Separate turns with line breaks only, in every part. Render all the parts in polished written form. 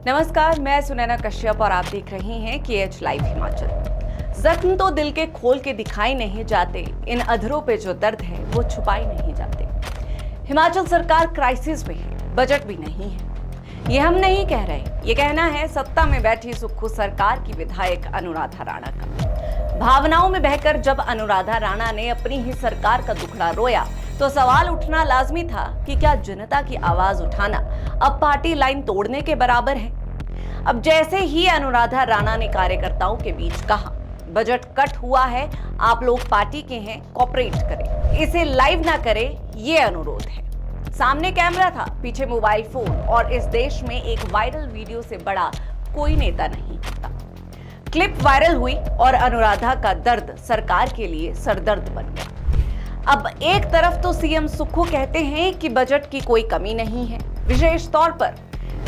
नमस्कार, मैं सुनैना कश्यप और आप देख रहे हैं KH लाइव हिमाचल। जख्म तो दिल के खोल के दिखाई नहीं जाते, इन अधरों पे जो दर्द है वो छुपाई नहीं जाते। हिमाचल सरकार क्राइसिस में है, बजट भी नहीं है। ये हम नहीं कह रहे, ये कहना है सत्ता में बैठी सुक्खू सरकार की विधायक अनुराधा राणा का। भावनाओं में बहकर जब अनुराधा राणा ने अपनी ही सरकार का दुखड़ा रोया तो सवाल उठना लाजमी था कि क्या जनता की आवाज उठाना अब पार्टी लाइन तोड़ने के बराबर है। अब जैसे ही अनुराधा राणा ने कार्यकर्ताओं के बीच कहा, बजट कट हुआ है, आप लोग पार्टी के हैं, कोऑपरेट करें, इसे लाइव ना करें, ये अनुरोध है। सामने कैमरा था, पीछे मोबाइल फोन, और इस देश में एक वायरल वीडियो से बड़ा कोई नेता नहीं होता। क्लिप वायरल हुई और अनुराधा का दर्द सरकार के लिए सरदर्द बन गया। अब एक तरफ तो सीएम सुक्खू कहते हैं कि बजट की कोई कमी नहीं है, विशेष तौर पर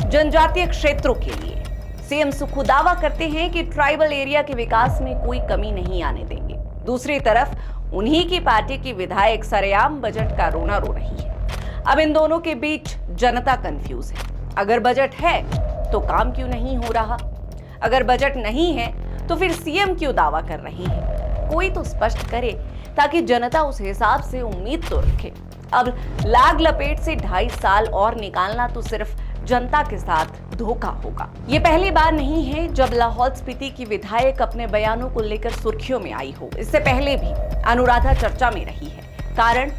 जनजातीय क्षेत्रों के लिए। सीएम सुक्खू दावा करते हैं कि ट्राइबल एरिया के विकास में कोई कमी नहीं आने देंगे। दूसरी तरफ उन्हीं की पार्टी की विधायक सरेआम बजट का रोना रो रही है। अब इन दोनों के बीच जनता कंफ्यूज है। अगर बजट है तो काम क्यों नहीं हो रहा? अगर बजट नहीं है तो फिर सीएम क्यों दावा कर रही है? कोई तो स्पष्ट करे ताकि जनता उस हिसाब से उम्मीद तो रखे। अब लाग लपेट से 2.5 साल और निकालना तो सिर्फ जनता के साथ धोखा होगा। ये पहली बार नहीं है जब लाहौल स्पीति की विधायक अपने बयानों को लेकर सुर्खियों में आई हो। इससे पहले भी अनुराधा चर्चा में रही है। कारण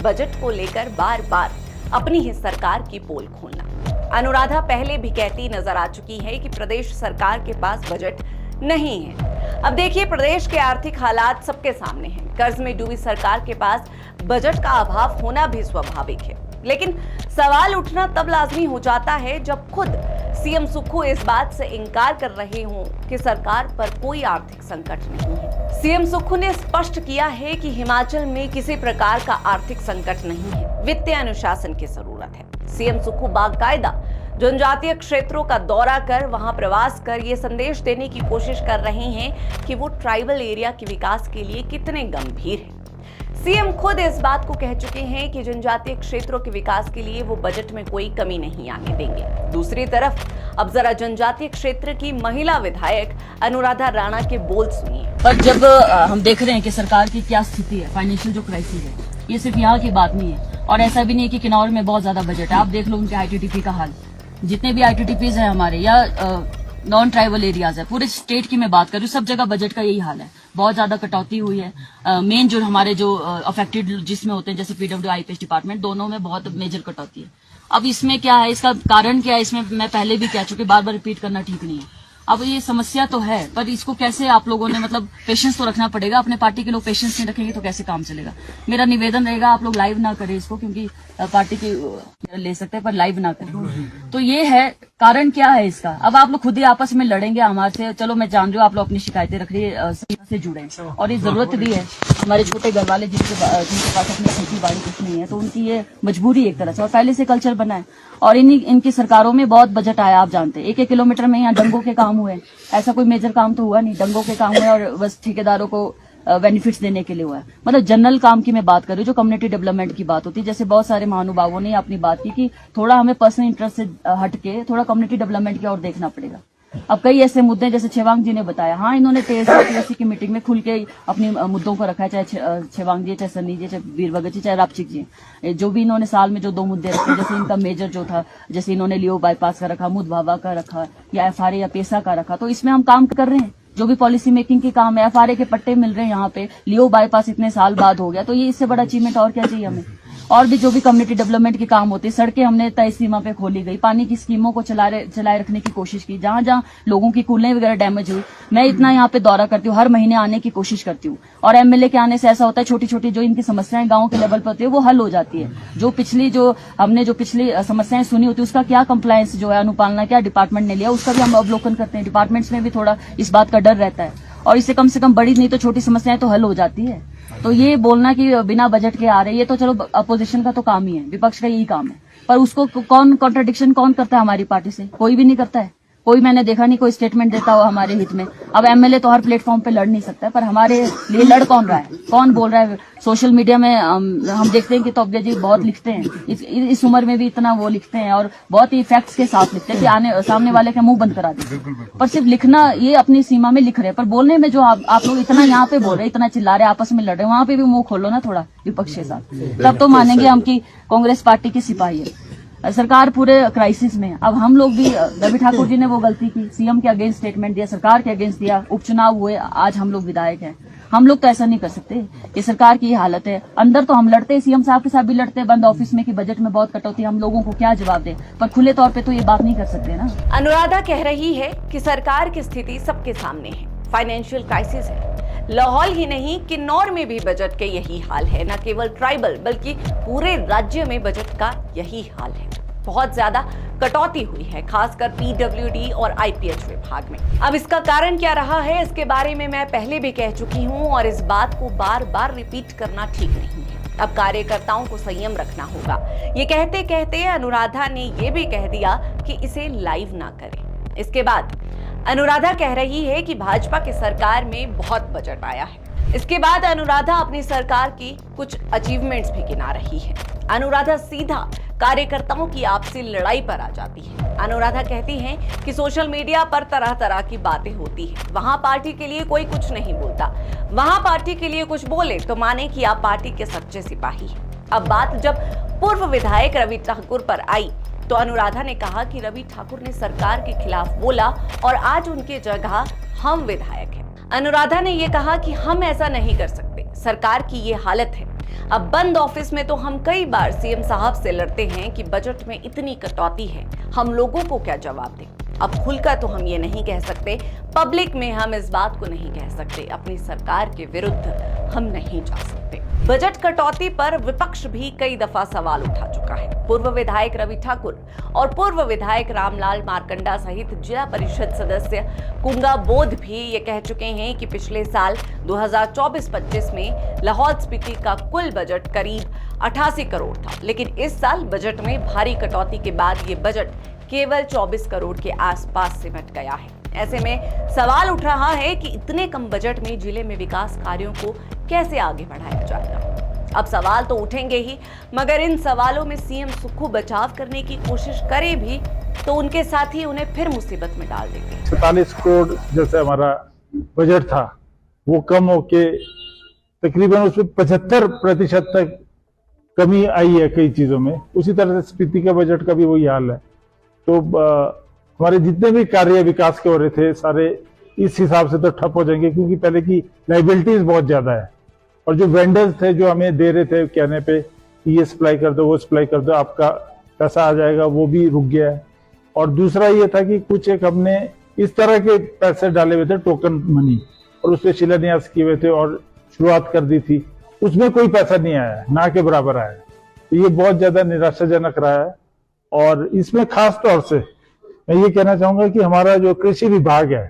बजट को लेकर बार बार अपनी ही सरकार की पोल खोलना। अनुराधा पहले भी कहती नजर आ चुकी है कि प्रदेश सरकार के पास बजट नहीं है। अब देखिए, प्रदेश के आर्थिक हालात सबके सामने हैं। कर्ज में डूबी सरकार के पास बजट का अभाव होना भी स्वाभाविक है, लेकिन सवाल उठना तब लाजमी हो जाता है जब खुद सीएम सुक्खू इस बात से इनकार कर रहे हों कि सरकार पर कोई आर्थिक संकट नहीं है। सीएम सुक्खू ने स्पष्ट किया है कि हिमाचल में किसी प्रकार का आर्थिक संकट नहीं है, वित्तीय अनुशासन की जरूरत है। सीएम सुक्खू बाकायदा जनजातीय क्षेत्रों का दौरा कर वहां प्रवास कर ये संदेश देने की कोशिश कर रहे हैं कि वो ट्राइबल एरिया के विकास के लिए कितने गंभीर हैं। सीएम खुद इस बात को कह चुके हैं कि जनजातीय क्षेत्रों के विकास के लिए वो बजट में कोई कमी नहीं आने देंगे। दूसरी तरफ अब जरा जनजातीय क्षेत्र की महिला विधायक अनुराधा राणा के बोल सुनिए।
पर जब हम देख रहे हैं कि सरकार की क्या स्थिति है, फाइनेंशियल जो क्राइसिस है, ये सिर्फ यहाँ की बात नहीं है। और ऐसा भी नहीं है कि किन्नौर में बहुत ज्यादा बजट है। आप देख लो उनके ITTP का हाल, जितने भी ITTPs हैं हमारे या नॉन ट्राइबल एरियाज है, पूरे स्टेट की मैं बात कर रही हूँ, सब जगह बजट का यही हाल है। बहुत ज्यादा कटौती हुई है। मेन जो हमारे जो अफेक्टेड जिसमें होते हैं, जैसे PWD IPS डिपार्टमेंट, दोनों में बहुत मेजर कटौती है। अब इसमें क्या है, इसका कारण क्या है, इसमें मैं पहले भी कह चुकी, बार बार रिपीट करना ठीक नहीं है। अब ये समस्या तो है, पर इसको कैसे आप लोगों ने पेशेंस तो रखना पड़ेगा। अपने पार्टी के लोग पेशेंस नहीं रखेंगे तो कैसे काम चलेगा। मेरा निवेदन रहेगा, आप लोग लाइव ना करें इसको, क्योंकि पार्टी की ले सकते हैं पर लाइव ना करें। तो ये है कारण क्या है इसका। अब आप लोग खुद ही आपस में लड़ेंगे हमारे से। चलो मैं जान रही हूँ आप लोग अपनी शिकायतें रख रही है, से जुड़े और ये जरूरत भी है। हमारे छोटे घर वाले जिनके पास अपनी खेती बाड़ी कुछ नहीं है, तो उनकी ये मजबूरी एक तरह से, और पहले से कल्चर बना है। और इनकी सरकारों में बहुत बजट आया, आप जानते हैं। 1-1 किलोमीटर में यहाँ डंगों के काम हुए, ऐसा कोई मेजर काम तो हुआ नहीं। डंगों के काम हुए और बस ठेकेदारों को बेनिफिट्स देने के लिए हुआ है। मतलब जनरल काम की मैं बात कर रही हूँ, जो कम्युनिटी डेवलपमेंट की बात होती है। जैसे बहुत सारे महानुभावों ने अपनी बात की कि थोड़ा हमें पर्सनल इंटरेस्ट से हटके थोड़ा कम्युनिटी डेवलपमेंट की ओर देखना पड़ेगा। अब कई ऐसे मुद्दे जैसे छेवांग जी ने बताया, हाँ इन्होंने TSC की मीटिंग में खुल के अपनी मुद्दों को रखा है, चाहे छेवांग जी, चाहे सन्नी जी, चाहे वीर भगत जी, चाहे रापचिक जी, जो भी इन्होंने साल में जो 2 मुद्दे रखे, जैसे इनका मेजर जो था, जैसे इन्होंने लियो बाईपास का रखा, मुद भाभा का रखा, या FRA या पेसा का रखा। तो इसमें हम काम कर रहे हैं, जो भी पॉलिसी मेकिंग के काम है। FRA के पट्टे मिल रहे हैं यहाँ पे, लियो बाईपास इतने साल बाद हो गया, तो ये इससे बड़ा अचीवमेंट और क्या चाहिए हमें। और भी जो भी कम्युनिटी डेवलपमेंट के काम होते हैं, सड़कें हमने तय सीमा पे खोली गई, पानी की स्कीमों को चलाए रखने की कोशिश की। जहां जहां लोगों की कूलें वगैरह डैमेज हुई, मैं इतना यहाँ पे दौरा करती हूँ, हर महीने आने की कोशिश करती हूँ। और MLA के आने से ऐसा होता है, छोटी छोटी जो इनकी समस्याएं गाँव के लेवल पर होती है वो हल हो जाती है। जो हमने पिछली समस्याएं सुनी होती है, उसका क्या कंप्लायंस जो है, अनुपालना क्या डिपार्टमेंट ने लिया, उसका भी हम अवलोकन करते हैं। डिपार्टमेंट्स में भी थोड़ा इस बात का डर रहता है, और इससे कम से कम बड़ी नहीं तो छोटी समस्याएं तो हल हो जाती है। तो ये बोलना कि बिना बजट के आ रहे, ये तो चलो अपोजिशन का तो काम ही है, विपक्ष का यही काम है। पर उसको कौन कॉन्ट्रडिक्शन कौन करता है हमारी पार्टी से? कोई भी नहीं करता है। कोई मैंने देखा नहीं कोई स्टेटमेंट देता हुआ हमारे हित में। अब एमएलए तो हर प्लेटफॉर्म पे लड़ नहीं सकता है, पर हमारे लिए लड़ कौन रहा है, कौन बोल रहा है? सोशल मीडिया में हम देखते हैं कि तोब्या जी बहुत लिखते हैं, इस उम्र में भी इतना वो लिखते हैं और बहुत ही फैक्ट्स के साथ लिखते हैं कि आने सामने वाले का मुंह बंद करा देते। पर सिर्फ लिखना ये अपनी सीमा में लिख रहे हैं, पर बोलने में जो आप लोग इतना यहाँ पे बोल रहे हैं, इतना चिल्ला रहे हैं, आपस में लड़ रहे हैं, वहां पे भी मुंह खोलो ना थोड़ा विपक्ष के साथ, तब तो मानेंगे हम कि कांग्रेस पार्टी की सिपाही है। सरकार पूरे क्राइसिस में, अब हम लोग भी, रवि ठाकुर जी ने वो गलती की, सीएम के अगेंस्ट स्टेटमेंट दिया, सरकार के अगेंस्ट दिया, उपचुनाव हुए, आज हम लोग विधायक हैं। हम लोग तो ऐसा नहीं कर सकते, ये सरकार की हालत है। अंदर तो हम लड़ते हैं, सीएम साहब के साथ भी लड़ते हैं बंद ऑफिस में कि बजट में बहुत कटौती, हम लोगों को क्या जवाब दे, पर खुले तौर पे तो ये बात नहीं कर सकते ना।
अनुराधा कह रही है कि सरकार की स्थिति सबके सामने है, फाइनेंशियल क्राइसिस है। लाहौल ही नहीं, किन्नौर में भी बजट के यही हाल है। न केवल ट्राइबल बल्कि पूरे राज्य में बजट का यही हाल है। बहुत ज्यादा कटौती हुई है, खासकर पीडब्ल्यूडी और आईपीएच विभाग में। अब इसका कारण क्या रहा है, इसके बारे में मैं पहले भी कह चुकी हूं और इस बात को बार बार रिपीट करना ठीक नहीं है। अब कार्यकर्ताओं को संयम रखना होगा। ये कहते कहते अनुराधा ने ये भी कह दिया कि इसे लाइव ना करें। इसके बाद अनुराधा कह रही है कि भाजपा की सरकार में बहुत बजट आया है। इसके बाद अनुराधा अपनी सरकार की कुछ अचीवमेंट्स भी गिना रही है। अनुराधा सीधा कार्यकर्ताओं की आपसी लड़ाई पर आ जाती है। अनुराधा कहती हैं कि सोशल मीडिया पर तरह तरह की बातें होती हैं, वहां पार्टी के लिए कोई कुछ नहीं बोलता, वहां पार्टी के लिए कुछ बोले तो माने कि आप पार्टी के सच्चे सिपाही हैं। अब बात जब पूर्व विधायक रवि ठाकुर पर आई तो अनुराधा ने कहा कि रवि ठाकुर ने सरकार के खिलाफ बोला और आज उनकी जगह हम विधायक हैं। अनुराधा ने यह कहा कि हम ऐसा नहीं कर सकते, सरकार की ये हालत है। अब बंद ऑफिस में तो हम कई बार सीएम साहब से लड़ते हैं कि बजट में इतनी कटौती है, हम लोगों को क्या जवाब दें। अब खुलकर तो हम ये नहीं कह सकते, पब्लिक में हम इस बात को नहीं कह सकते, अपनी सरकार के विरुद्ध हम नहीं जा सकते। बजट कटौती पर विपक्ष भी कई दफा सवाल उठा चुका है। पूर्व विधायक रवि ठाकुर और पूर्व विधायक रामलाल मारकंडा सहित जिला परिषद सदस्य कुंगा बोध भी ये कह चुके हैं कि पिछले साल 2024-25 में लाहौल स्पीति का कुल बजट करीब 88 करोड़ था, लेकिन इस साल बजट में भारी कटौती के बाद ये बजट केवल 24 करोड़ के आसपास सिमट गया है। ऐसे में सवाल उठ रहा है कि इतने कम बजट में जिले में विकास कार्यों को कैसे आगे बढ़ाया जाएगा। अब सवाल तो उठेंगे ही, मगर इन सवालों में सीएम सुक्खू बचाव करने की कोशिश करे भी तो उनके साथी उन्हें फिर मुसीबत में डाल देंगे।
47 करोड़ जैसे हमारा बजट था वो कम होके तकरीबन उसमें 75% तक कमी आई है कई चीजों में। उसी तरह से स्पीति का बजट का भी वही हाल है। तो हमारे जितने भी कार्य विकास के हो रहे थे सारे इस हिसाब से तो ठप हो जाएंगे, क्योंकि पहले की लाइबिलिटीज बहुत ज्यादा है और जो वेंडर्स थे जो हमें दे रहे थे कहने पे ये सप्लाई कर दो वो सप्लाई कर दो आपका पैसा आ जाएगा, वो भी रुक गया है। और दूसरा ये था कि कुछ एक हमने इस तरह के पैसे डाले हुए थे टोकन मनी और उस पर शिलान्यास किए हुए थे और शुरुआत कर दी थी, उसमें कोई पैसा नहीं आया, ना के बराबर आया। तो ये बहुत ज्यादा निराशाजनक रहा है। और इसमें खास तौर से मैं ये कहना चाहूंगा कि हमारा जो कृषि विभाग है,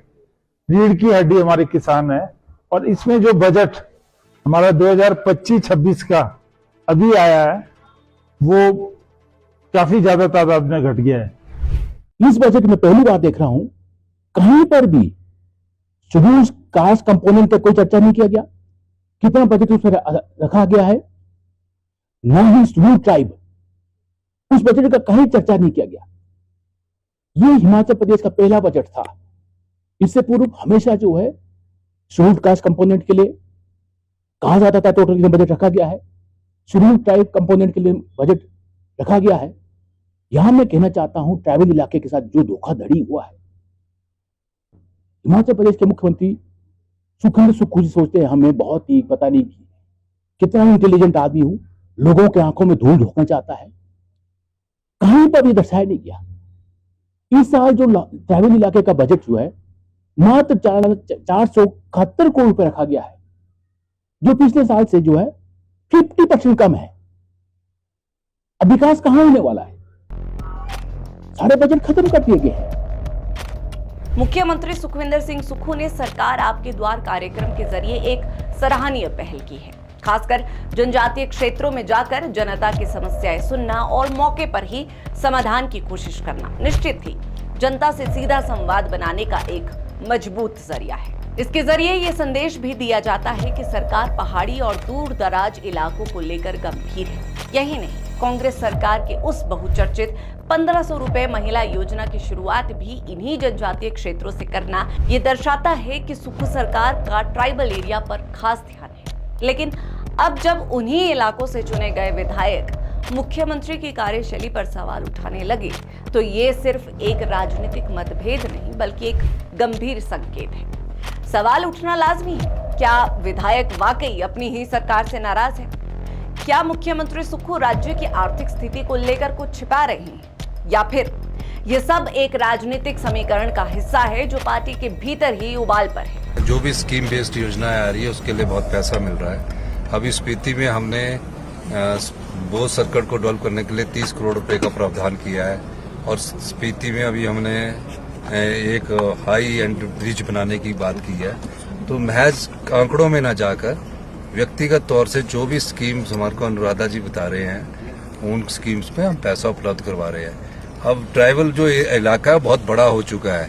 रीढ़ की हड्डी हमारे किसान है, और इसमें जो बजट हमारा 2025-26 का अभी आया है वो काफी ज्यादा तादाद में घट गया है।
इस बजट में पहली बार देख रहा हूं कहीं पर भी शेड्यूल कास्ट कंपोनेंट का कोई चर्चा नहीं किया गया। कितना बजट उसमें रखा गया है, न ही शेड्यूल ट्राइब, उस बजट का कहीं चर्चा नहीं किया गया। यह हिमाचल प्रदेश का पहला बजट था। इससे पूर्व हमेशा जो है शेड्यूल कास्ट कंपोनेंट के लिए कहा जाता था टोटल बजट रखा गया है, शेड्यूल ट्राइब कंपोनेंट के लिए बजट रखा गया है। यहां मैं कहना चाहता हूं ट्राइबल इलाके के साथ जो धोखाधड़ी हुआ है, हिमाचल प्रदेश के मुख्यमंत्री सुखविंदर सुक्खू जी सोचते हैं हमें बहुत ही पता नहीं कितना इंटेलिजेंट आदमी हूं, लोगों के आंखों में धूल झोंकना चाहता है, कहीं पर भी दर्शाया नहीं गया। इस साल जो ट्राइबल इलाके का बजट जो है मात्र 471 करोड़ रुपए रखा गया है, जो पिछले साल से जो है 50% कम है। अब विकास कहां होने वाला है, सारे बजट खत्म कर दिए गए हैं।
मुख्यमंत्री सुखविंदर सिंह सुक्खू ने सरकार आपके द्वार कार्यक्रम के जरिए एक सराहनीय पहल की है। खासकर जनजातीय क्षेत्रों में जाकर जनता की समस्याएं सुनना और मौके पर ही समाधान की कोशिश करना। निश्चित ही जनता से सीधा संवाद बनाने का एक मजबूत जरिया है। इसके जरिए ये संदेश भी दिया जाता है कि सरकार पहाड़ी और दूर दराज इलाकों को लेकर गंभीर है। यही नहीं, कांग्रेस सरकार के उस बहुचर्चित 1500 रुपए महिला योजना की शुरुआत भी इन्हीं जनजातीय क्षेत्रों से करना ये दर्शाता है कि सुक्खू सरकार का ट्राइबल एरिया पर खास ध्यान है। लेकिन अब जब उन्हीं इलाकों से चुने गए विधायक मुख्यमंत्री की कार्यशैली पर सवाल उठाने लगे तो ये सिर्फ एक राजनीतिक मतभेद नहीं बल्कि एक गंभीर संकेत है। सवाल उठना लाजमी है, क्या विधायक वाकई अपनी ही सरकार से नाराज है? क्या मुख्यमंत्री सुक्खू राज्य की आर्थिक स्थिति को लेकर कुछ छिपा रहे हैं, या फिर ये सब एक राजनीतिक समीकरण का हिस्सा है जो पार्टी के भीतर ही उबाल पर है?
जो भी स्कीम बेस्ड योजनाएं आ रही है उसके लिए बहुत पैसा मिल रहा है। अभी स्पीति में हमने बोध सर्किट को डेवलप करने के लिए 30 करोड़ रुपए का प्रावधान किया है और स्पीति में अभी हमने एक हाई एंड ब्रिज बनाने की बात की है। तो महज आंकड़ों में न जाकर व्यक्तिगत तौर से जो भी स्कीम्स हमारे को अनुराधा जी बता रहे हैं उन स्कीम्स में हम पैसा उपलब्ध करवा रहे हैं। अब ट्राइबल जो इलाका है बहुत बड़ा हो चुका है,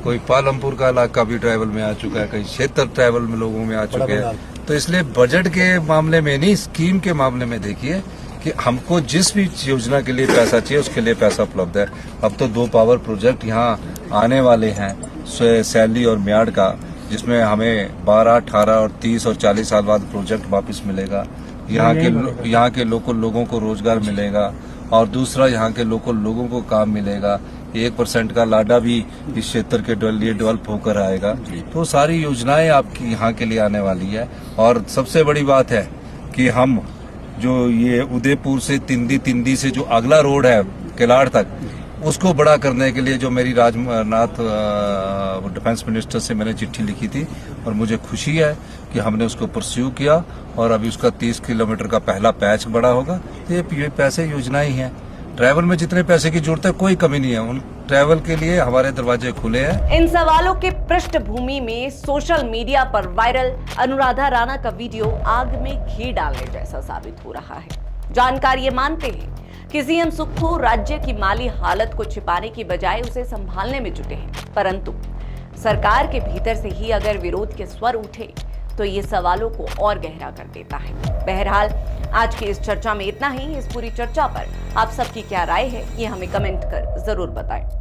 कोई पालमपुर का इलाका भी ट्राइबल में आ चुका है, कई क्षेत्र ट्राइबल में लोगों में आ चुके हैं। तो इसलिए बजट के मामले में नहीं, स्कीम के मामले में देखिए कि हमको जिस भी योजना के लिए पैसा चाहिए उसके लिए पैसा उपलब्ध है। अब तो 2 पावर प्रोजेक्ट यहाँ आने वाले हैं, सैली और म्याड़ का, जिसमें हमें 12, 18 और 30 और 40 साल बाद प्रोजेक्ट वापस मिलेगा। यहाँ के लोकल लोगों को रोजगार मिलेगा और दूसरा यहाँ के लोकल लोगों को काम मिलेगा। 1% का लाडा भी इस क्षेत्र के लिए डेवलप होकर आएगा। तो सारी योजनाएं आपकी यहाँ के लिए आने वाली है। और सबसे बड़ी बात है कि हम जो ये उदयपुर से तिंदी से जो अगला रोड है किलाड़ तक, उसको बड़ा करने के लिए जो मेरी राजनाथ डिफेंस मिनिस्टर से मैंने चिट्ठी लिखी थी और मुझे खुशी है कि हमने उसको परस्यू किया और अभी उसका 30 किलोमीटर का पहला पैच बड़ा होगा। तो ये पैसे योजनाएं ही हैं। ट्रैवल में जितने पैसे की जरूरत है कोई कमी नहीं है, उन ट्रैवल के लिए हमारे दरवाजे खुले हैं।
इन सवालों के पृष्ठभूमि में सोशल मीडिया पर वायरल अनुराधा राणा का वीडियो आग में घी डालने जैसा साबित हो रहा है। जानकार ये मानते हैं कि सीएम सुक्खू राज्य की माली हालत को छिपाने की बजाय उसे संभालने में जुटे हैं, परंतु सरकार के भीतर से ही अगर विरोध के स्वर उठे तो ये सवालों को और गहरा कर देता है। बहरहाल आज की इस चर्चा में इतना ही। इस पूरी चर्चा पर आप सबकी क्या राय है ये हमें कमेंट कर जरूर बताएं।